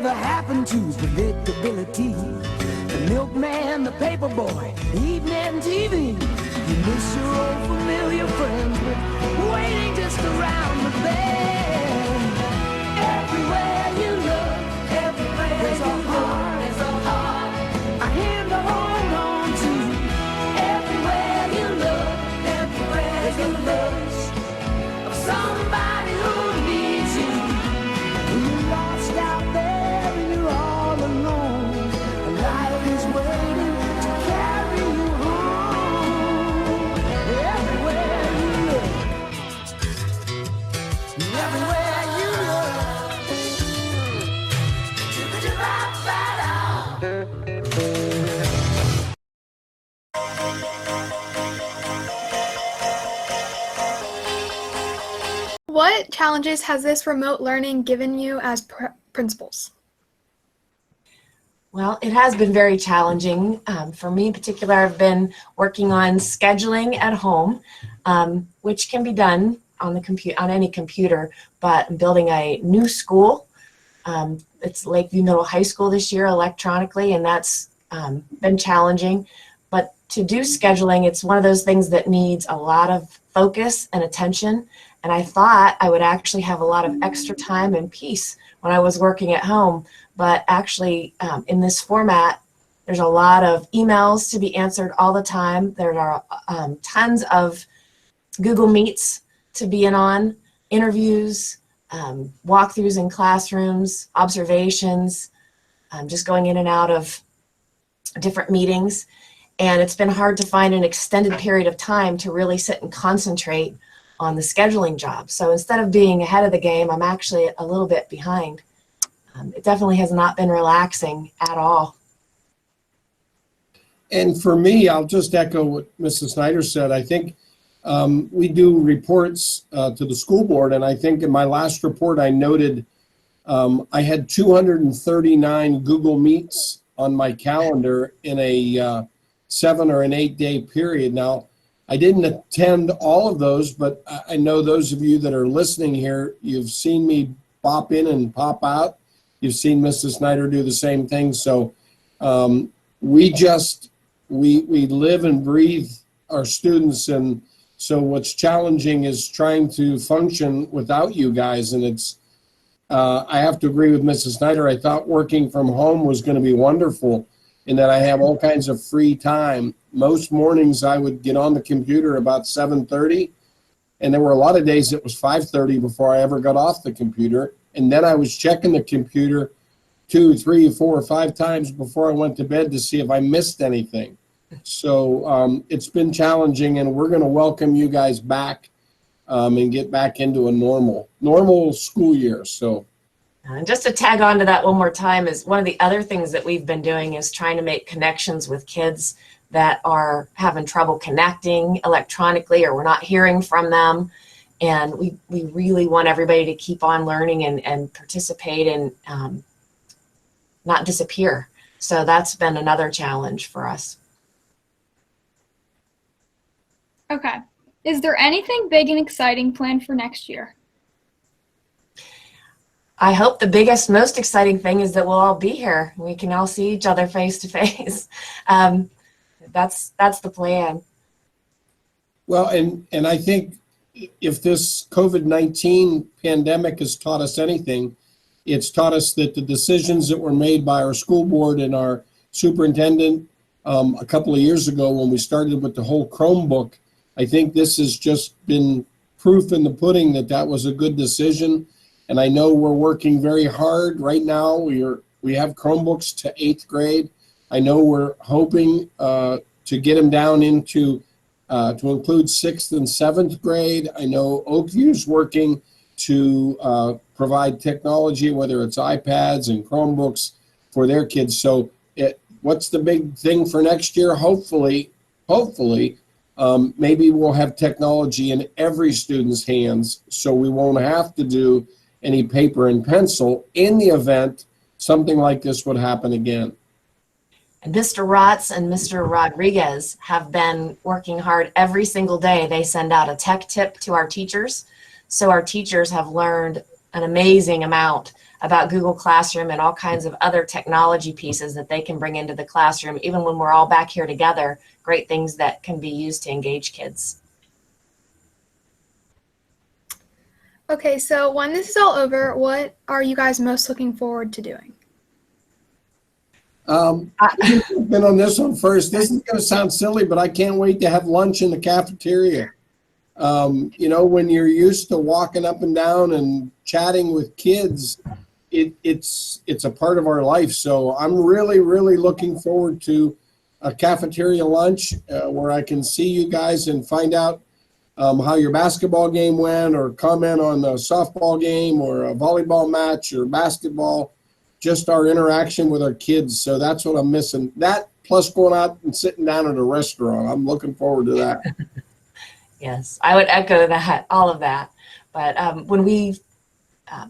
Whatever happened to predictability? The milkman, the paper boy, the evening TV. You miss your old familiar friends, but waiting just around the bend. Everywhere you look, everywhere there's a heart, a hand to hold on to. Everywhere you look, everywhere there's the looks of somebody who needs you. When you're lost out there and you're all alone, life is waiting to carry you home. Everywhere you look, everywhere you look. What challenges has this remote learning given you as principals? Well, it has been very challenging. For me in particular, I've been working on scheduling at home, which can be done on the on any computer, but I'm building a new school. It's Lakeview Middle High School this year electronically, and that's been challenging. But to do scheduling, it's one of those things that needs a lot of focus and attention. And I thought I would actually have a lot of extra time and peace when I was working at home. But actually, in this format, there's a lot of emails to be answered all the time. There are tons of Google Meets to be in on, interviews, walkthroughs in classrooms, observations, just going in and out of different meetings. And it's been hard to find an extended period of time to really sit and concentrate on the scheduling job. So instead of being ahead of the game, I'm actually a little bit behind. It definitely has not been relaxing at all. And for me, I'll just echo what Mrs. Snyder said. I think we do reports to the school board, and I think in my last report I noted I had 239 Google Meets on my calendar in a 7 or an 8 day period. Now, I didn't attend all of those, but I know those of you that are listening here, you've seen me pop in and pop out. You've seen Mrs. Snyder do the same thing. So we live and breathe our students. And so what's challenging is trying to function without you guys. And it's, I have to agree with Mrs. Snyder. I thought working from home was going to be wonderful in that I have all kinds of free time. Most mornings I would get on the computer about 7:30, and there were a lot of days it was 5:30 before I ever got off the computer. And then I was checking the computer 2, 3, 4, or 5 times before I went to bed to see if I missed anything. So it's been challenging, and we're going to welcome you guys back and get back into a normal school year. So. And just to tag on to that one more time, is one of the other things that we've been doing is trying to make connections with kids that are having trouble connecting electronically, or we're not hearing from them. And we really want everybody to keep on learning and participate and not disappear. So that's been another challenge for us. Okay. Is there anything big and exciting planned for next year? I hope the biggest, most exciting thing is that we'll all be here. We can all see each other face to face. That's the plan. Well, and I think if this COVID-19 pandemic has taught us anything, it's taught us that the decisions that were made by our school board and our superintendent a couple of years ago when we started with the whole Chromebook, I think this has just been proof in the pudding that that was a good decision. And I know we're working very hard right now. We have Chromebooks to 8th grade. I know we're hoping to get them down into to include 6th and 7th grade. I know Oakview's working to provide technology, whether it's iPads and Chromebooks for their kids. So what's the big thing for next year? Hopefully, maybe we'll have technology in every student's hands, so we won't have to do any paper and pencil in the event something like this would happen again. And Mr. Rotz and Mr. Rodriguez have been working hard every single day. They send out a tech tip to our teachers. So our teachers have learned an amazing amount about Google Classroom and all kinds of other technology pieces that they can bring into the classroom, even when we're all back here together, great things that can be used to engage kids. Okay, so when this is all over, what are you guys most looking forward to doing? I've been on this one first. This is going to sound silly, but I can't wait to have lunch in the cafeteria. You know, when you're used to walking up and down and chatting with kids, it's a part of our life. So I'm really, really looking forward to a cafeteria lunch where I can see you guys and find out how your basketball game went, or comment on the softball game or a volleyball match or basketball, just our interaction with our kids. So that's what I'm missing. That plus going out and sitting down at a restaurant. I'm looking forward to that. Yes, I would echo that, all of that. But when we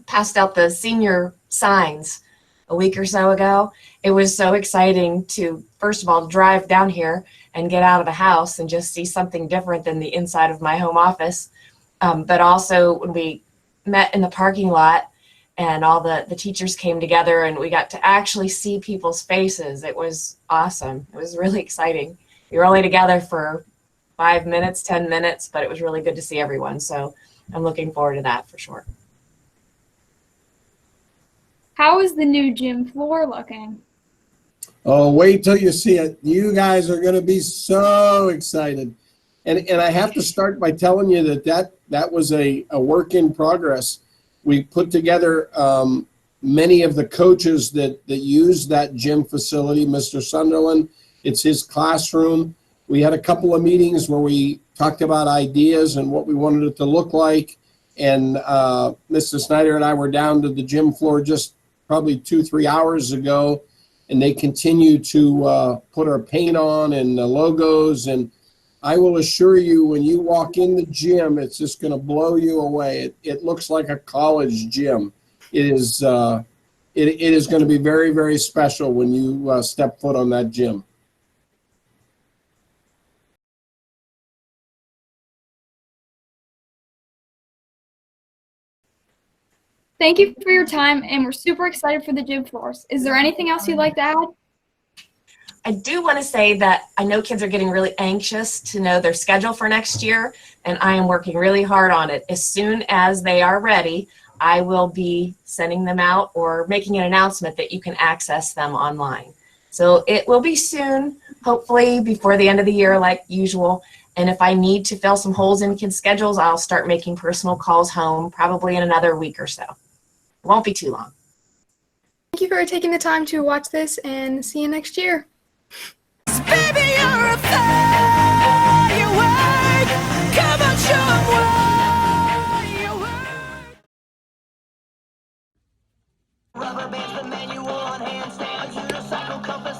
passed out the senior signs a week or so ago, it was so exciting to, first of all, drive down here and get out of the house and just see something different than the inside of my home office. But also when we met in the parking lot and all the teachers came together and we got to actually see people's faces, it was awesome. It was really exciting. We were only together for 5 minutes, 10 minutes, but it was really good to see everyone. So I'm looking forward to that for sure. How is the new gym floor looking? Oh, wait till you see it. You guys are going to be so excited. And I have to start by telling you that was a work in progress. We put together many of the coaches that use that gym facility. Mr. Sunderland, it's his classroom. We had a couple of meetings where we talked about ideas and what we wanted it to look like. And Mr. Snyder and I were down to the gym floor just probably 2-3 hours ago. And they continue to put our paint on and the logos. And I will assure you, when you walk in the gym, it's just going to blow you away. It looks like a college gym. It is going to be very, very special when you step foot on that gym. Thank you for your time, and we're super excited for the gym floors. Is there anything else you'd like to add? I do want to say that I know kids are getting really anxious to know their schedule for next year, and I am working really hard on it. As soon as they are ready, I will be sending them out or making an announcement that you can access them online. So it will be soon, hopefully before the end of the year like usual. And if I need to fill some holes in kids' schedules, I'll start making personal calls home probably in another week or so. It won't be too long. Thank you for taking the time to watch this, and see you next year. Baby, you're a firework. Come on, show 'em what you're worth. Rubber bands, the manual on handstands, unicycle compass.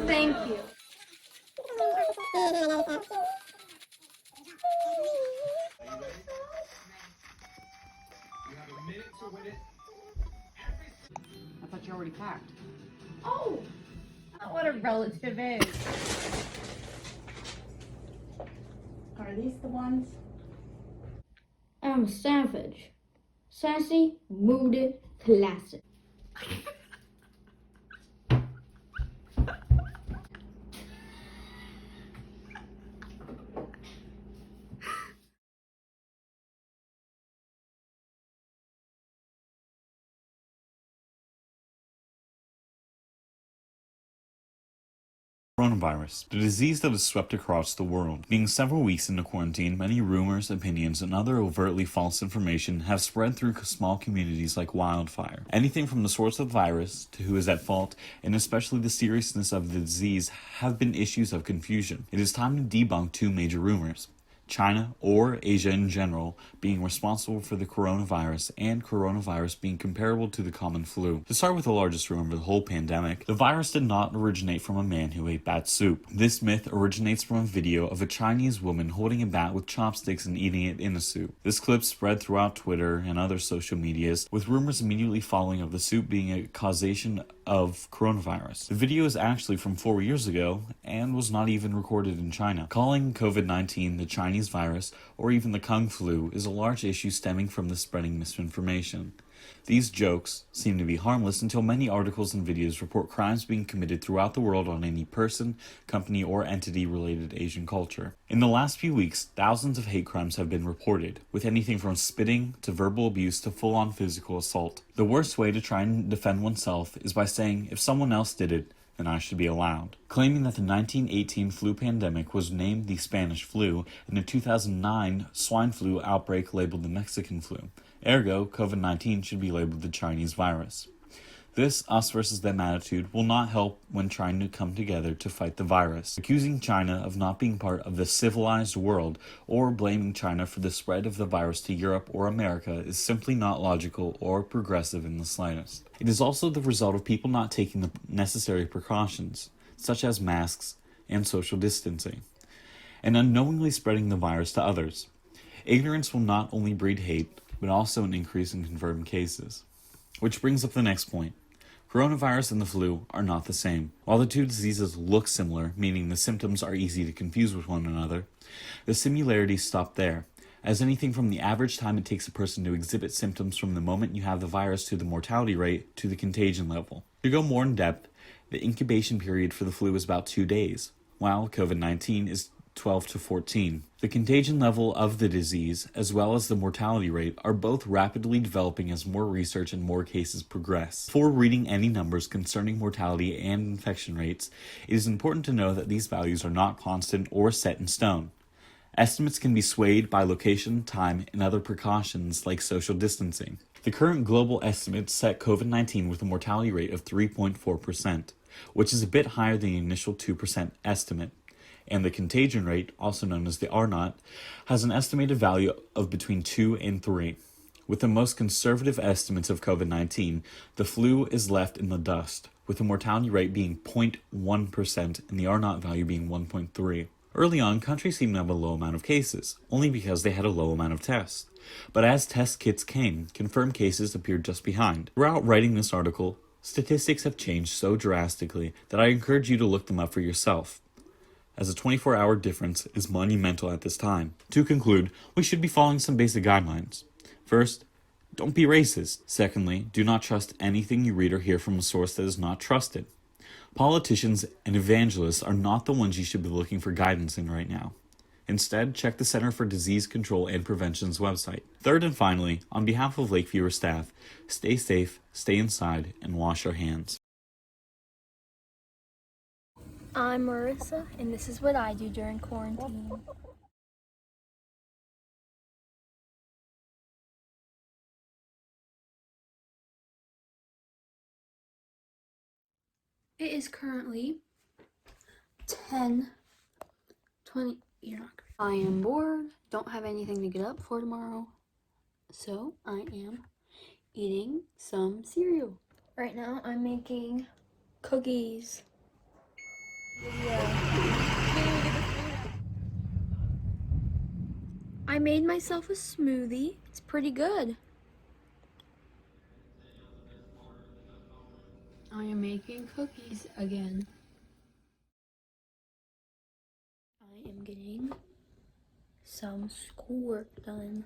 Thank you. I thought you already packed. Oh, not what a relative is. Are these the ones? I'm a savage. Sassy, moody, classic. Coronavirus, the disease that has swept across the world. Being several weeks into quarantine, many rumors, opinions, and other overtly false information have spread through small communities like wildfire. Anything from the source of the virus to who is at fault, and especially the seriousness of the disease, have been issues of confusion. It is time to debunk two major rumors. China or Asia in general being responsible for the coronavirus and coronavirus being comparable to the common flu. To start with the largest rumor of the whole pandemic, the virus did not originate from a man who ate bat soup. This myth originates from a video of a Chinese woman holding a bat with chopsticks and eating it in a soup. This clip spread throughout Twitter and other social medias, with rumors immediately following of the soup being a causation of coronavirus. The video is actually from 4 years ago and was not even recorded in China. Calling COVID-19 the Chinese virus or even the Kung flu is a large issue stemming from the spreading misinformation. These jokes seem to be harmless until many articles and videos report crimes being committed throughout the world on any person, company, or entity related to Asian culture. In the last few weeks, thousands of hate crimes have been reported, with anything from spitting to verbal abuse to full-on physical assault. The worst way to try and defend oneself is by saying, if someone else did it, then I should be allowed. Claiming that the 1918 flu pandemic was named the Spanish flu and the 2009 swine flu outbreak labeled the Mexican flu. Ergo, COVID-19 should be labeled the Chinese virus. This us versus them attitude will not help when trying to come together to fight the virus. Accusing China of not being part of the civilized world or blaming China for the spread of the virus to Europe or America is simply not logical or progressive in the slightest. It is also the result of people not taking the necessary precautions, such as masks and social distancing, and unknowingly spreading the virus to others. Ignorance will not only breed hate, but also an increase in confirmed cases. Which brings up the next point. Coronavirus and the flu are not the same. While the two diseases look similar, meaning the symptoms are easy to confuse with one another, the similarities stop there, as anything from the average time it takes a person to exhibit symptoms from the moment you have the virus to the mortality rate to the contagion level. To go more in depth, the incubation period for the flu is about 2 days, while COVID-19 is 12 to 14. The contagion level of the disease, as well as the mortality rate, are both rapidly developing as more research and more cases progress. Before reading any numbers concerning mortality and infection rates, it is important to know that these values are not constant or set in stone. Estimates can be swayed by location, time, and other precautions like social distancing. The current global estimates set COVID-19 with a mortality rate of 3.4%, which is a bit higher than the initial 2% estimate. And the contagion rate, also known as the R0, has an estimated value of between 2 and 3. With the most conservative estimates of COVID-19, the flu is left in the dust, with the mortality rate being 0.1% and the R0 value being 1.3. Early on, countries seemed to have a low amount of cases, only because they had a low amount of tests. But as test kits came, confirmed cases appeared just behind. Throughout writing this article, statistics have changed so drastically that I encourage you to look them up for yourself, as a 24-hour difference is monumental at this time. To conclude, we should be following some basic guidelines. First, don't be racist. Secondly, do not trust anything you read or hear from a source that is not trusted. Politicians and evangelists are not the ones you should be looking for guidance in right now. Instead, check the Center for Disease Control and Prevention's website. Third and finally, on behalf of Lakeviewer staff, stay safe, stay inside, and wash your hands. I'm Marissa, and this is what I do during quarantine. It is currently 10:20. I am bored, don't have anything to get up for tomorrow, so I am eating some cereal. Right now, I'm making cookies. I made myself a smoothie. It's pretty good. I am making cookies again. I am getting some schoolwork done.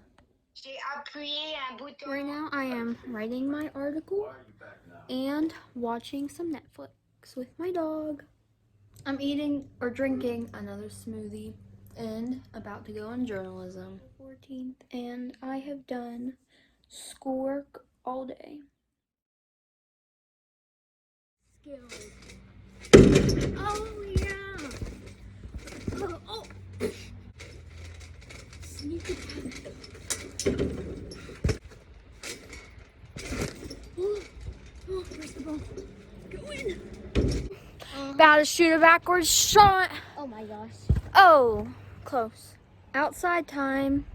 Right now, I am writing my article and watching some Netflix with my dog. I'm eating or drinking another smoothie and about to go on journalism. 14th, and I have done schoolwork all day. Skills. Oh yeah. Oh. Sneak attack. Oh, where's the ball? Go in. About to shoot a backwards shot. Oh my gosh. Oh, close. Outside time.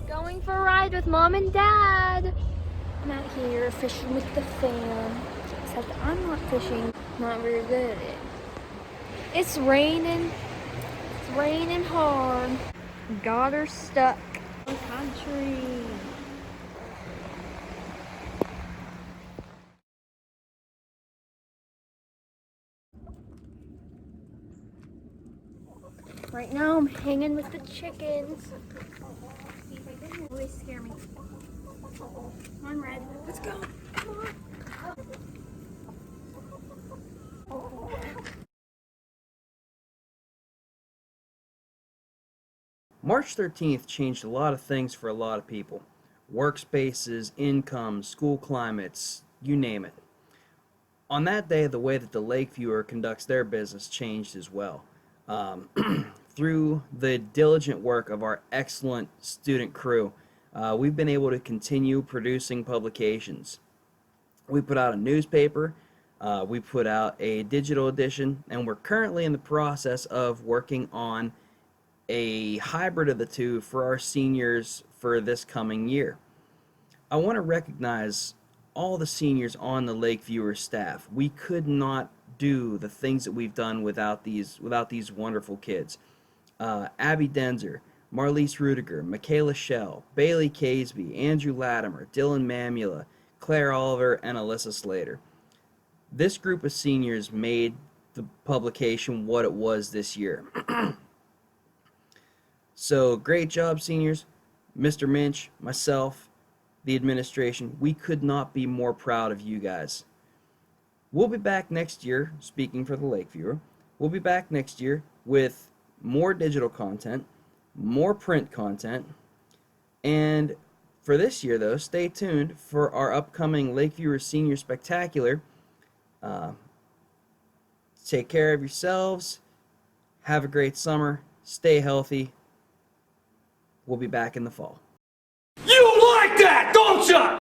Going for a ride with Mom and Dad. I'm out here fishing with the fam. Except I'm not fishing. Not very good at it. It's raining. It's raining hard. Got her stuck. Country. Right now I'm hanging with the chickens. Always scare me. Come on, Red. Let's go. Come on. March 13th changed a lot of things for a lot of people. Workspaces, incomes, school climates, you name it. On that day, the way that the Lakeviewer conducts their business changed as well. Through the diligent work of our excellent student crew, we've been able to continue producing publications. We put out a newspaper, we put out a digital edition, and we're currently in the process of working on a hybrid of the two for our seniors for this coming year. I want to recognize all the seniors on the Lakeviewer staff. We could not do the things that we've done without these wonderful kids. Abby Denzer, Marlise Rudiger, Michaela Schell, Bailey Caseby, Andrew Latimer, Dylan Mamula, Claire Oliver, and Alyssa Slater. This group of seniors made the publication what it was this year. So great job, seniors. Mr. Minch, myself, the administration, we could not be more proud of you guys. We'll be back next year, speaking for the Lakeviewer, we'll be back next year with more digital content, more print content, and for this year, though, stay tuned for our upcoming Lakeviewer Senior Spectacular. Take care of yourselves. Have a great summer. Stay healthy. We'll be back in the fall. You like that, don't ya?